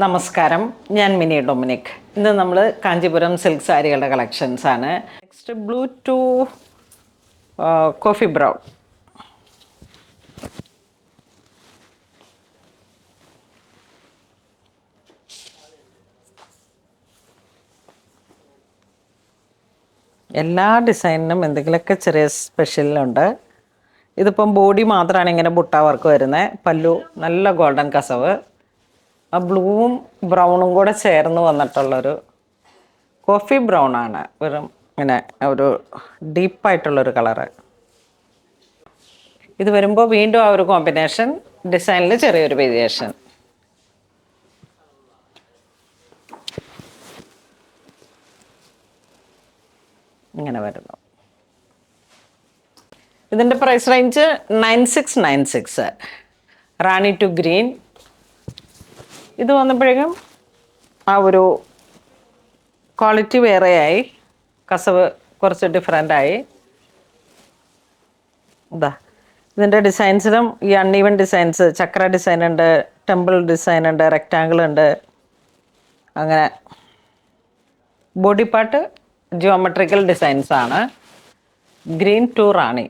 നമസ്കാരം, ഞാൻ മിനി ഡൊമിനിക്. ഇന്ന് നമ്മൾ കാഞ്ചീപുരം സിൽക്ക് സാരികളുടെ കളക്ഷൻസ് ആണ്. Next blue to coffee brown. എല്ലാ ഡിസൈനിനും എന്തെങ്കിലുമൊക്കെ ചെറിയ സ്പെഷ്യലുണ്ട്. ഇതിപ്പം ബോഡി മാത്രമാണ് ഇങ്ങനെ ബുട്ട വർക്ക് വരുന്നത്. പല്ലു നല്ല ഗോൾഡൻ കസവ്, ആ ബ്ലൂവും ബ്രൗണും കൂടെ ചേർന്ന് വന്നിട്ടുള്ളൊരു കോഫി ബ്രൗൺ ആണ്. വെറും ഇങ്ങനെ ഒരു ഡീപ്പായിട്ടുള്ളൊരു കളറ്. ഇത് വരുമ്പോൾ വീണ്ടും ആ ഒരു കോമ്പിനേഷൻ, ഡിസൈനിൽ ചെറിയൊരു വേരിയേഷൻ. ഇങ്ങനെ വരുന്നു. ഇതിൻ്റെ price range 9696. Rani to green. ഇത് വന്നപ്പോഴേക്കും ആ ഒരു ക്വാളിറ്റി വേറെയായി, കസവ് കുറച്ച് ഡിഫറെൻ്റായി. ഇതാ ഇതിൻ്റെ ഡിസൈൻസിലും ഈ അൺഈവൻ ഡിസൈൻസ്, ചക്ര ഡിസൈൻ ഉണ്ട്, ടെമ്പിൾ ഡിസൈൻ ഉണ്ട്, റെക്റ്റാങ്കിൾ ഉണ്ട്. അങ്ങനെ ബോഡി പാർട്ട് ജിയോമെട്രിക്കൽ ഡിസൈൻസ് ആണ്. Green to rani.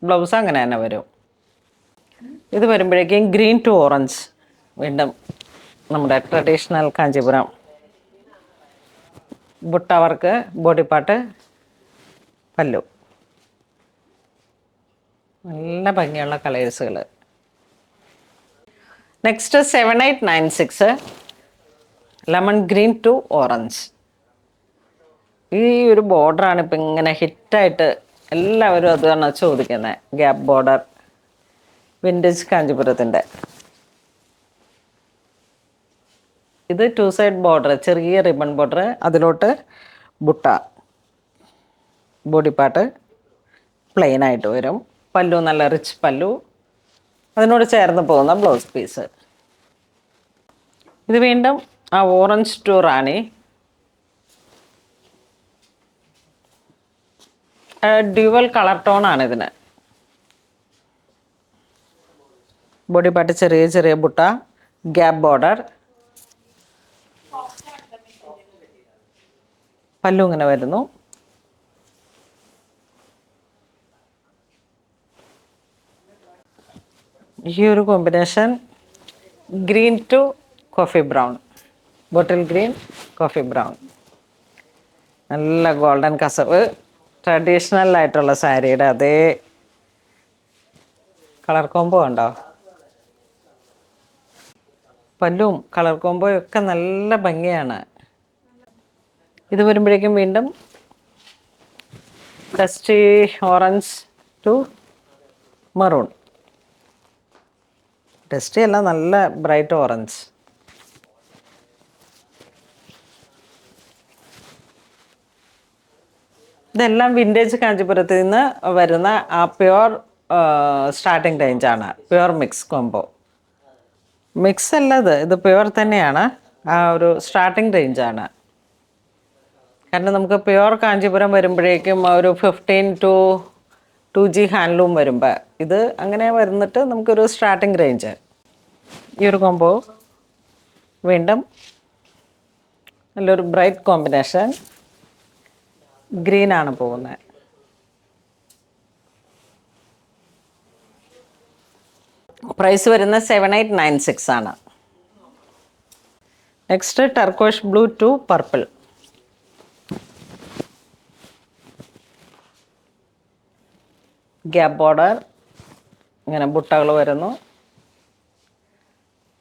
ബ്ലൗസ് അങ്ങനെ തന്നെ വരും. ഇത് വരുമ്പോഴേക്കും ഗ്രീൻ ടു ഓറഞ്ച്. വീണ്ടും നമ്മുടെ ട്രഡീഷണൽ കാഞ്ചീപുരം ബുട്ട വർക്ക്, ബോഡി പാർട്ട്, പല്ലു. നല്ല ഭംഗിയുള്ള കളേഴ്സുകൾ. Next 7896 lemon green to orange. ഈ ഒരു ബോർഡറാണ് ഇപ്പം ഇങ്ങനെ ഹിറ്റായിട്ട് എല്ലാവരും അതാണ് ചോദിക്കുന്നത്. ഗ്യാപ്പ് ബോർഡർ, വിൻറ്റേജ് കാഞ്ചീപുരത്തിൻ്റെ. ഇത് 2 സൈഡ് ബോർഡർ, ചെറിയ റിബൺ ബോർഡർ, അതിലോട്ട് ബുട്ട. ബോഡി പാർട്ട് പ്ലെയിൻ ആയിട്ട് വരും. പല്ലു നല്ല റിച്ച് പല്ലു, അതിനോട് ചേർന്ന് പോകുന്ന ബ്ലൗസ് പീസ്. ഇത് വീണ്ടും ആ orange to rani. Dual colour ടോണാണ് ഇതിന്. ബോഡി പാർട്ട് ചെറിയ ചെറിയ ബുട്ട, ഗ്യാപ്പ് ബോർഡർ, പല്ലു ഇങ്ങനെ വരുന്നു. ഈ ഒരു combination green to coffee brown, bottle green coffee brown. നല്ല ഗോൾഡൻ കസവ്, ട്രഡീഷണൽ ആയിട്ടുള്ള സാരിയുടെ അതേ കളർ കോംബോ ഉണ്ടോ. പല്ലും കളർ കോംബോയും ഒക്കെ നല്ല ഭംഗിയാണ്. ഇത് വരുമ്പോഴേക്കും വീണ്ടും dusty orange to maroon. Dusty അല്ല, നല്ല ബ്രൈറ്റ് ഓറഞ്ച്. ഇതെല്ലാം വിൻറ്റേജ് കാഞ്ചീപുരത്തിൽ നിന്ന് വരുന്ന ആ പ്യുവർ സ്റ്റാർട്ടിങ് റേഞ്ചാണ്. Pure mix combo. മിക്സ് അല്ലത്, ഇത് പ്യുവർ തന്നെയാണ്. ആ ഒരു സ്റ്റാർട്ടിങ് റേഞ്ചാണ്. കാരണം നമുക്ക് പ്യുവർ കാഞ്ചീപുരം വരുമ്പോഴേക്കും ഒരു 15 to 2G ഹാൻഡ്ലൂം വരുമ്പോൾ ഇത് അങ്ങനെ വരുന്നിട്ട് നമുക്കൊരു സ്റ്റാർട്ടിങ് റേഞ്ച്. ഈ ഒരു കോംബോ വീണ്ടും നല്ലൊരു ബ്രൈറ്റ് കോമ്പിനേഷൻ. ഗ്രീനാണ് പോകുന്നത്. പ്രൈസ് വരുന്നത് 7896 ആണ്. Next turquoise blue to purple. Gap border, ഇങ്ങനെ ബുട്ടകൾ വരുന്നു.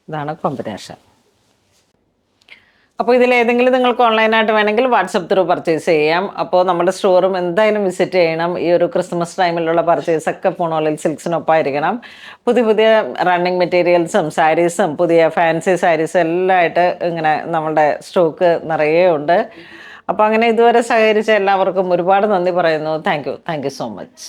ഇതാണ് കോമ്പിനേഷൻ. അപ്പോൾ ഇതിലേതെങ്കിലും നിങ്ങൾക്ക് ഓൺലൈനായിട്ട് വേണമെങ്കിൽ വാട്സപ്പ് ത്രൂ പർച്ചേസ് ചെയ്യാം. അപ്പോൾ നമ്മുടെ സ്റ്റോറും എന്തായാലും വിസിറ്റ് ചെയ്യണം. ഈ ഒരു ക്രിസ്മസ് ടൈമിലുള്ള പർച്ചേസൊക്കെ പൂണോളിൽ സിൽക്സിനൊപ്പമായിരിക്കണം. പുതിയ പുതിയ റണ്ണിങ് മെറ്റീരിയൽസും സാരീസും പുതിയ ഫാൻസി സാരീസും എല്ലാം ആയിട്ട് ഇങ്ങനെ നമ്മളുടെ സ്റ്റോക്ക് നിറയെ ഉണ്ട്. അപ്പോൾ അങ്ങനെ ഇതുവരെ സഹകരിച്ച എല്ലാവർക്കും ഒരുപാട് നന്ദി പറയുന്നു. Thank you so much.